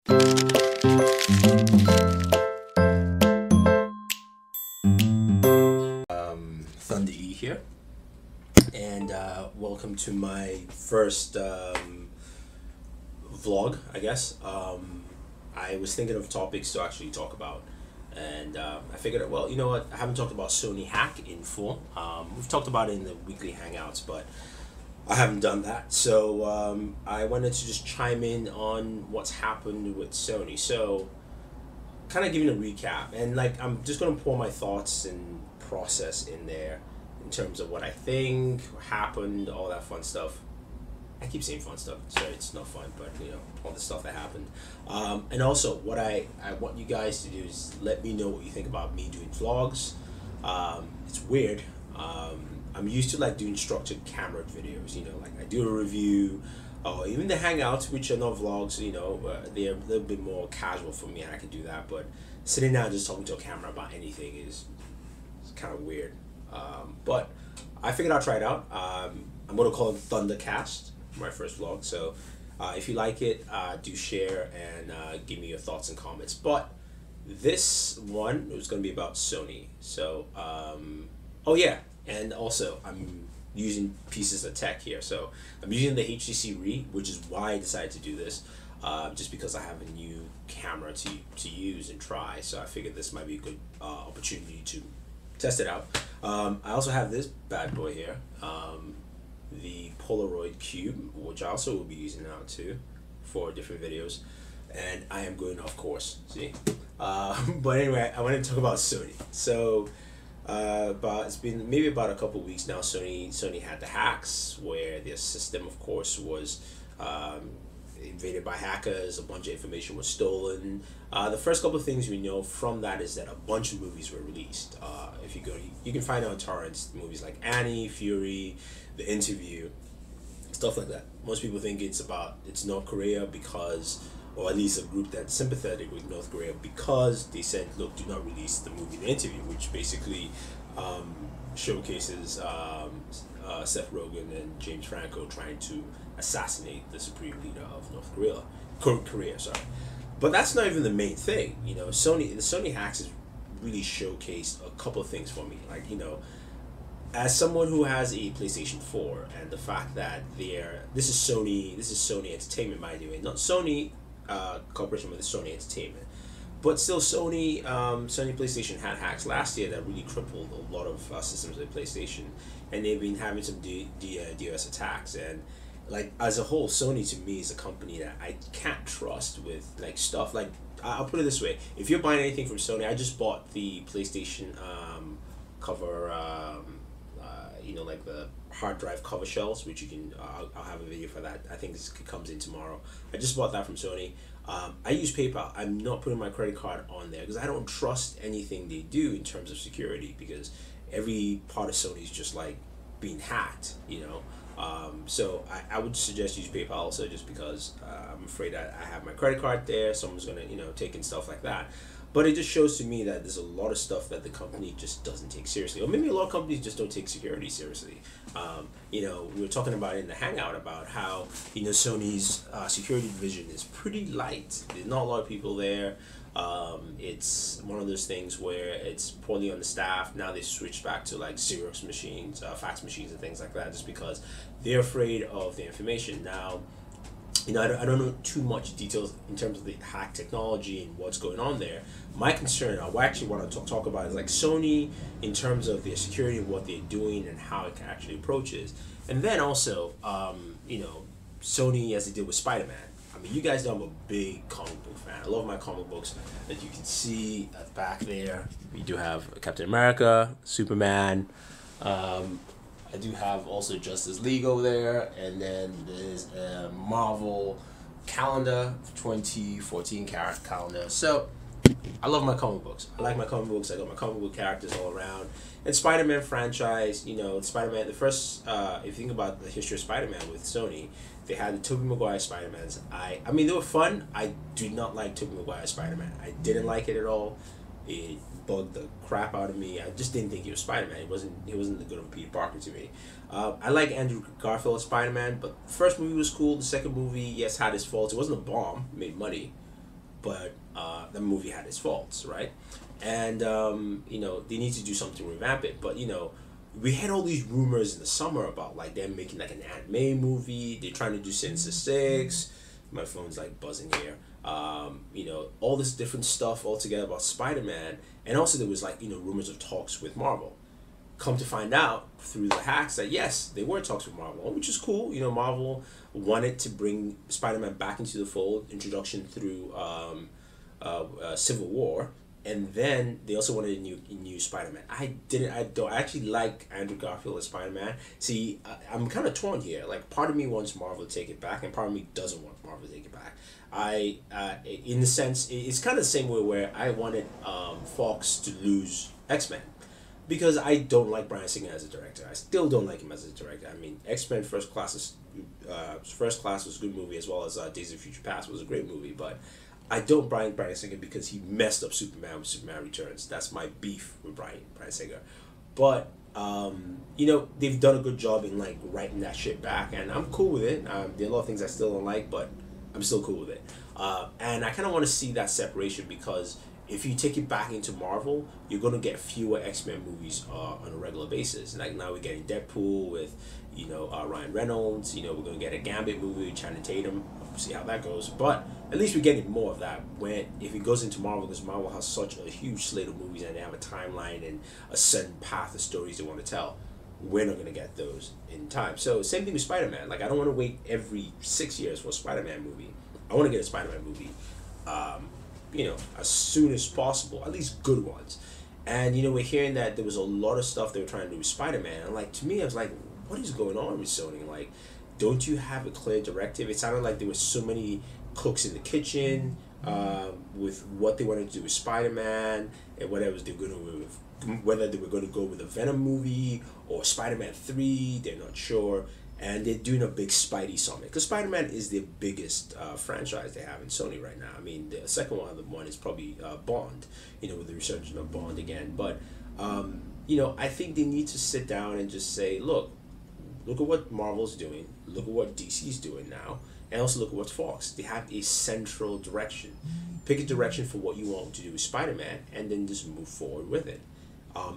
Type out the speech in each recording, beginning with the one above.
Thunder E here, and welcome to my first vlog, I guess. I was thinking of topics to actually talk about, and I figured, well, you know what, I haven't talked about Sony hack in full. We've talked about it in the weekly hangouts, but I haven't done that, so I wanted to just chime in on what's happened with Sony. So kind of giving a recap, and like I'm just going to pour my thoughts and process in there in terms of what I think happened, all that fun stuff. I keep saying fun stuff, so it's not fun, but you know, all the stuff that happened. And also what I want you guys to do is let me know what you think about me doing vlogs. It's weird. I'm used to like doing structured camera videos, you know, like I do a review, or even the hangouts, which are not vlogs, you know, they're a little bit more casual for me, and I can do that. But sitting down just talking to a camera about anything is kind of weird. But I figured I'll try it out. I'm going to call it ThunderCast, my first vlog. So if you like it, do share and give me your thoughts and comments. But this one was going to be about Sony. So, oh yeah, and also I'm using pieces of tech here. So I'm using the HTC Re, which is why I decided to do this. Just because I have a new camera to use and try. So I figured this might be a good opportunity to test it out. I also have this bad boy here, the Polaroid Cube, which I also will be using now too for different videos, and I am going off course, see. But anyway, I wanted to talk about Sony. So it's been maybe about a couple weeks now. Sony had the hacks where their system, of course, was invaded by hackers. A bunch of information was stolen. The first couple of things we know from that is that a bunch of movies were released. If you go, you can find on torrents movies like Annie, Fury, The Interview, stuff like that. Most people think it's North Korea because, or at least a group that's sympathetic with North Korea, because they said, look, do not release the movie The Interview, which basically showcases Seth Rogen and James Franco trying to assassinate the supreme leader of North Korea. Sorry, but that's not even the main thing. You know, the Sony hacks has really showcased a couple of things for me. Like, you know, as someone who has a PlayStation 4, and the fact that this is Sony Entertainment, by the way, not Sony Corporation, but the Sony Entertainment. But still, Sony PlayStation had hacks last year that really crippled a lot of systems of the PlayStation, and they've been having some DOS attacks. And like, as a whole, Sony to me is a company that I can't trust with like stuff. Like, I'll put it this way: if you're buying anything from Sony, I just bought the PlayStation cover, you know, like the hard drive cover shells, which you can. I'll have a video for that. I think this comes in tomorrow. I just bought that from Sony. I use PayPal. I'm not putting my credit card on there because I don't trust anything they do in terms of security, because every part of Sony is just like being hacked, you know. So I would suggest use PayPal also, just because I'm afraid that I have my credit card there, someone's gonna, you know, take in stuff like that. But it just shows to me that there's a lot of stuff that the company just doesn't take seriously, or maybe a lot of companies just don't take security seriously. You know, we were talking about in the hangout about how, you know, Sony's security division is pretty light. There's not a lot of people there. It's one of those things where it's poorly understaffed. Now they switched back to like Xerox machines, fax machines and things like that, just because they're afraid of the information. Now, you know, I don't know too much details in terms of the hack technology and what's going on there. My concern, I actually want to talk about, is like Sony in terms of their security, what they're doing, and how it can actually approach it. And then also, you know, Sony, as they did with Spider-Man. I mean, you guys know I'm a big comic book fan. I love my comic books. As you can see at the back there, we do have Captain America, Superman. I do have also Justice League over there, and then there's a Marvel calendar, 2014 calendar. So I love my comic books. I like my comic books. I got my comic book characters all around. And Spider-Man franchise, you know, Spider-Man, the first, if you think about the history of Spider-Man with Sony, they had the Tobey Maguire Spider-Mans. I mean, they were fun. I do not like Tobey Maguire Spider-Man. I didn't like it at all. It bugged the crap out of me. I just didn't think he was Spider-Man. He wasn't the good of Peter Parker to me. I like Andrew Garfield as Spider-Man, but the first movie was cool. The second movie, yes, had its faults. It wasn't a bomb. It made money. but the movie had its faults, right? And you know, they need to do something to revamp it. But you know, we had all these rumors in the summer about like them making like an anime movie. They're trying to do Sinister Six. My phone's like buzzing here. You know, all this different stuff all together about Spider-Man, and also there was like, you know, rumors of talks with Marvel. Come to find out through the hacks that yes, they were talks with Marvel, which is cool. You know, Marvel wanted to bring Spider-Man back into the fold, introduction through Civil War, and then they also wanted a new Spider-Man. I actually like Andrew Garfield as Spider-Man. See, I'm kind of torn here. Like, part of me wants Marvel to take it back, and part of me doesn't want Marvel to take it back. In the sense, it's kind of the same way where I wanted Fox to lose X-Men, because I don't like Bryan Singer as a director. I still don't like him as a director. I mean, X-Men First Class was a good movie, as well as Days of Future Past was a great movie, but I don't Bryan Singer because he messed up Superman with Superman Returns. That's my beef with Bryan Singer. But you know, they've done a good job in like writing that shit back, and I'm cool with it. There are a lot of things I still don't like, but I'm still cool with it. And I kind of want to see that separation, because if you take it back into Marvel, you're going to get fewer X-Men movies on a regular basis. Like now we're getting Deadpool with, you know, Ryan Reynolds. You know, we're going to get a Gambit movie with Channing Tatum. We'll see how that goes. But at least we're getting more of that. If it goes into Marvel, because Marvel has such a huge slate of movies and they have a timeline and a certain path of stories they want to tell, we're not going to get those in time. So same thing with Spider-Man. Like, I don't want to wait every 6 years for a Spider-Man movie. I want to get a Spider-Man movie you know, as soon as possible, at least good ones. And you know, we're hearing that there was a lot of stuff they were trying to do with Spider-Man, and like, to me, I was like, what is going on with Sony? Like, don't you have a clear directive? It sounded like there were so many cooks in the kitchen with what they wanted to do with Spider-Man and whatever they were going to do, whether they were going to go with a Venom movie or Spider-Man 3, they're not sure. And they're doing a big Spidey summit, because Spider-Man is the biggest franchise they have in Sony right now. I mean, the second one is probably Bond, you know, with the resurgence of Bond again. But, you know, I think they need to sit down and just say, look at what Marvel's doing, look at what DC's doing now, and also look at what Fox. They have a central direction. Pick a direction for what you want to do with Spider-Man, and then just move forward with it.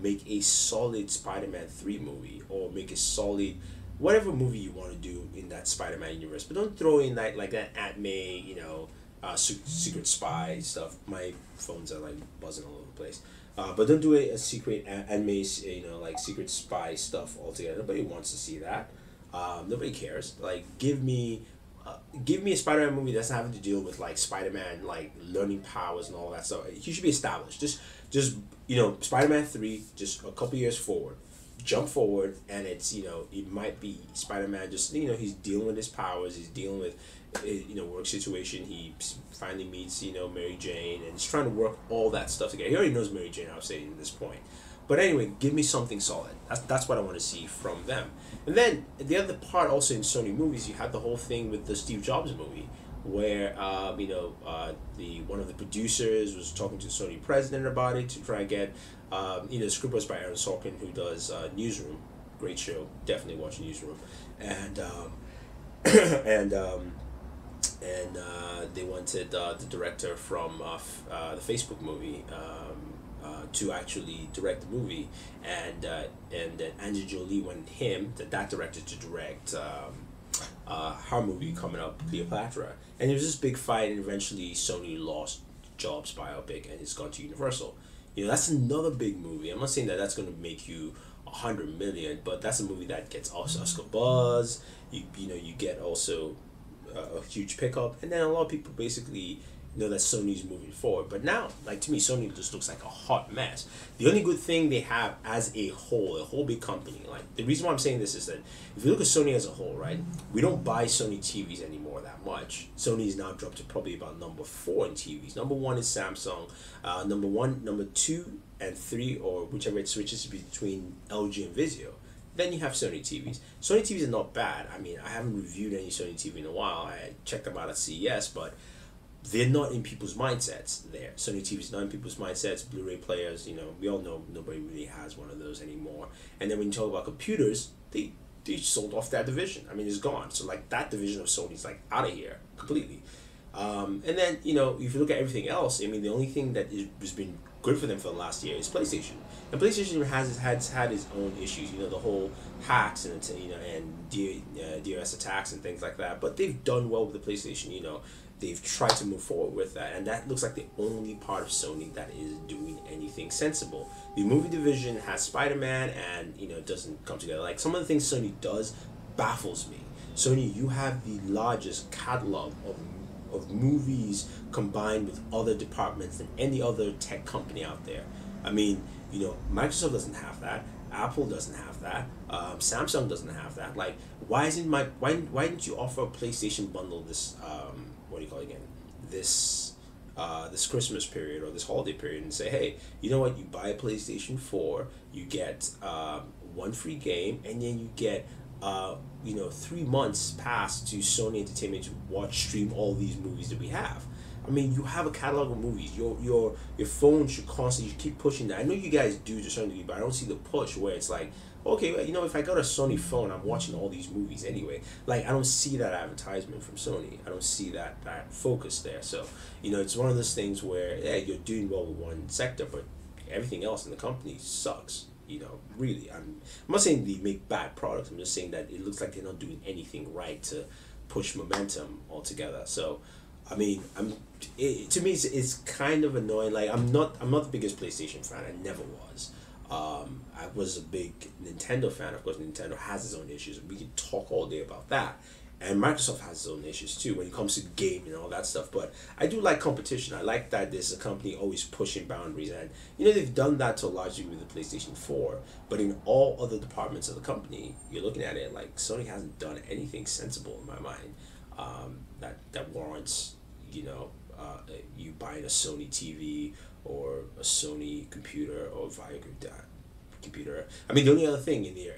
Make a solid Spider-Man 3 movie, or make a solid whatever movie you want to do in that Spider-Man universe, but don't throw in like that anime, you know, secret spy stuff. My phones are like buzzing all over the place. But don't do a secret anime, you know, like secret spy stuff altogether. Nobody wants to see that. Nobody cares. Like, give me a Spider-Man movie that's not having to deal with like Spider-Man like learning powers and all that stuff. He should be established. Just you know, Spider-Man 3, just a couple years forward. Jump forward, and it's, you know, it might be Spider-Man just, you know, he's dealing with his powers, he's dealing with, you know, work situation, he finally meets, you know, Mary Jane, and he's trying to work all that stuff together. He already knows Mary Jane, I would say, at this point. But anyway, give me something solid. That's what I want to see from them. And then the other part also in Sony movies, you had the whole thing with the Steve Jobs movie, where you know, one of the producers was talking to the Sony president about it to try and get, you know, the script was by Aaron Sorkin, who does Newsroom, great show, definitely watch Newsroom, and they wanted the director from the Facebook movie to actually direct the movie, and then Angelina Jolie wanted him, that director, to direct her movie coming up, Cleopatra. And there was this big fight, and eventually Sony lost Jobs' biopic, and it's gone to Universal. You know, that's another big movie. I'm not saying that that's going to make you 100 million, but that's a movie that gets Oscar buzz. You know, you get also a huge pickup, and then a lot of people basically know that Sony's moving forward. But now, like, to me, Sony just looks like a hot mess. The only good thing they have as a whole big company, like, the reason why I'm saying this is that if you look at Sony as a whole, right, we don't buy Sony TVs anymore that much. Sony's now dropped to probably about number 4 in TVs. Number 1 is Samsung. Number 2 and 3, or whichever it switches between LG and Vizio. Then you have Sony TVs. Sony TVs are not bad. I mean, I haven't reviewed any Sony TV in a while. I checked them out at CES, but they're not in people's mindsets there. Sony TV's not in people's mindsets. Blu-ray players, you know, we all know nobody really has one of those anymore. And then when you talk about computers, they sold off that division. I mean, it's gone. So, like, that division of Sony's, like, out of here completely. And then, you know, if you look at everything else, I mean, the only thing that has been good for them for the last year is PlayStation. And PlayStation has had its own issues, you know, the whole hacks and you know and DOS attacks and things like that. But they've done well with the PlayStation. You know, they've tried to move forward with that, and that looks like the only part of Sony that is doing anything sensible. The movie division has Spider-Man, and you know, it doesn't come together. Like some of the things Sony does baffles me. Sony, you have the largest catalog of movies combined with other departments than any other tech company out there. I mean, you know, Microsoft doesn't have that. Apple doesn't have that. Samsung doesn't have that. Like, why didn't you offer a PlayStation bundle this what do you call it again? This Christmas period or this holiday period and say, hey, you know what? You buy a PlayStation 4, you get one free game, and then you get 3 months pass to Sony Entertainment to stream all these movies that we have. I mean, you have a catalog of movies. Your phone should constantly keep pushing that. I know you guys do to a certain degree, but I don't see the push where it's like, okay, well, you know, if I got a Sony phone, I'm watching all these movies anyway. Like, I don't see that advertisement from Sony. I don't see that focus there. So, you know, it's one of those things where, yeah, you're doing well with one sector, but everything else in the company sucks. You know, really. I'm not saying they make bad products. I'm just saying that it looks like they're not doing anything right to push momentum altogether. So, I mean, to me, it's kind of annoying. Like, I'm not the biggest PlayStation fan. I never was. I was a big Nintendo fan. Of course, Nintendo has its own issues. We can talk all day about that. And Microsoft has its own issues too when it comes to gaming and all that stuff. But I do like competition. I like that there's a company always pushing boundaries. And, you know, they've done that to a large degree with the PlayStation 4. But in all other departments of the company, you're looking at it like Sony hasn't done anything sensible in my mind that warrants, you know, you buying a Sony TV or a Sony computer or via computer. I mean, the only other thing in the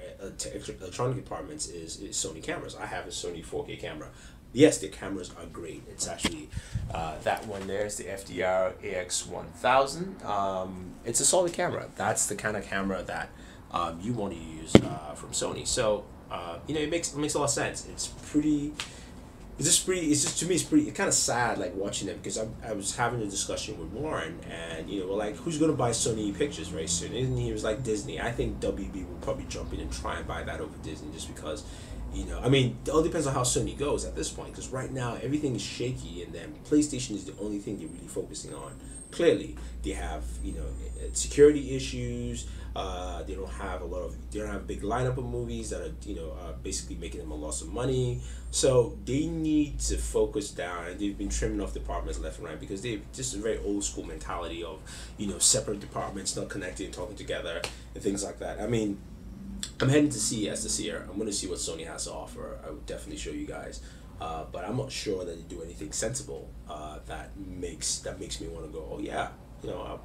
electronic departments is Sony cameras. I have a Sony 4K camera. Yes, the cameras are great. It's actually that one there is the FDR AX1000. It's a solid camera. That's the kind of camera that you want to use from Sony. So you know, it makes a lot of sense. It's kind of sad, like, watching them, because I was having a discussion with Warren, and, you know, we're like, who's going to buy Sony Pictures very soon? And he was like, Disney. I think WB will probably jump in and try and buy that over Disney, just because, you know, I mean, it all depends on how Sony goes at this point, because right now everything is shaky, and then PlayStation is the only thing they're really focusing on. Clearly, they have, you know, security issues. They don't have a big lineup of movies that are, you know, basically making them a loss of money. So they need to focus down, and they've been trimming off departments left and right, because they've just a very old school mentality of, you know, separate departments not connected and talking together and things like that. I mean, I'm heading to CES this year. I'm going to see what Sony has to offer. I would definitely show you guys. But I'm not sure that they do anything sensible that makes me want to go, oh yeah, you know,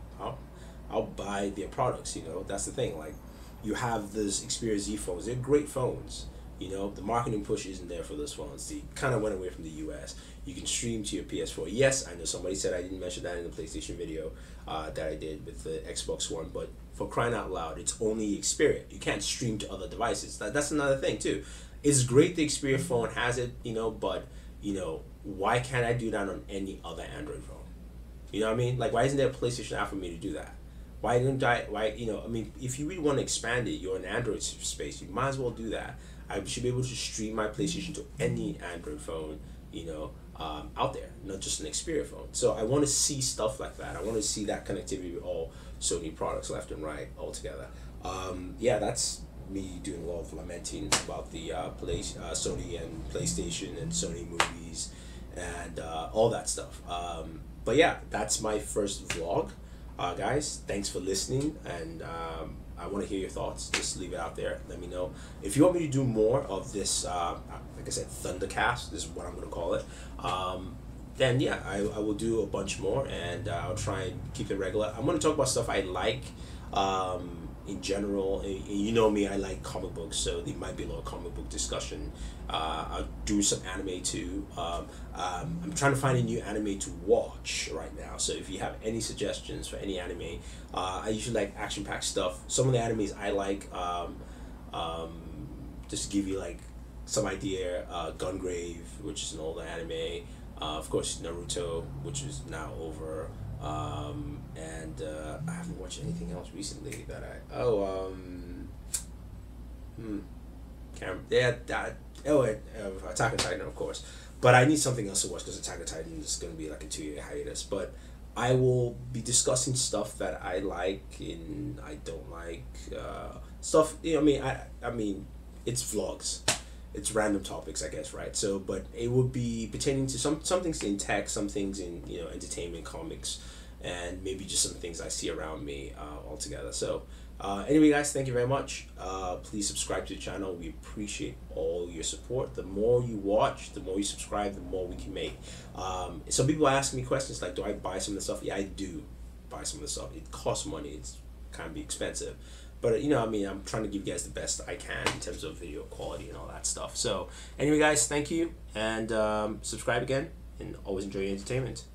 I'll buy their products. You know, that's the thing. Like, you have this Xperia Z phones. They're great phones. You know, the marketing push isn't there for those phones. They kind of went away from the US. You can stream to your PS4. Yes, I know somebody said I didn't mention that in the PlayStation video that I did with the Xbox One, but for crying out loud, it's only Xperia. You can't stream to other devices. That's another thing too. It's great the Xperia phone has it, you know, but, you know, why can't I do that on any other Android phone? You know what I mean? Like, why isn't there a PlayStation app for me to do that? Why, you know, I mean, if you really want to expand it, you're in Android space, you might as well do that. I should be able to stream my PlayStation to any Android phone, you know, out there, not just an Xperia phone. So I want to see stuff like that. I want to see that connectivity with all Sony products left and right all together. Yeah, that's me doing a lot of lamenting about the Sony and PlayStation and Sony movies and all that stuff. But yeah, that's my first vlog. Guys, thanks for listening, and I want to hear your thoughts. Just leave it out there. Let me know. If you want me to do more of this, like I said, ThunderCast, this is what I'm going to call it, then yeah, I will do a bunch more, and I'll try and keep it regular. I'm going to talk about stuff I like in general. And you know me, I like comic books, so there might be a lot of comic book discussion. I'll do some anime too. I'm trying to find a new anime to watch right now, so if you have any suggestions for any anime, I usually like action-packed stuff. Some of the animes I like, just to give you like some idea, Gungrave, which is an older anime, Of course, Naruto, which is now over. And I haven't watched anything else recently that Attack on Titan, of course. But I need something else to watch because Attack on Titan is going to be like a 2 year hiatus. But I will be discussing stuff that I like and I don't like. Stuff, you know, I mean, it's vlogs. It's random topics, I guess, right? So, but it would be pertaining to some things in tech, some things in, you know, entertainment, comics, and maybe just some things I see around me altogether. So, anyway, guys, thank you very much. Please subscribe to the channel. We appreciate all your support. The more you watch, the more you subscribe, the more we can make. Some people are asking me questions like, do I buy some of the stuff? Yeah, I do buy some of the stuff. It costs money. It's kind of be expensive. But, you know, I mean, I'm trying to give you guys the best I can in terms of video quality and all that stuff. So, anyway, guys, thank you. And subscribe again. And always enjoy your entertainment.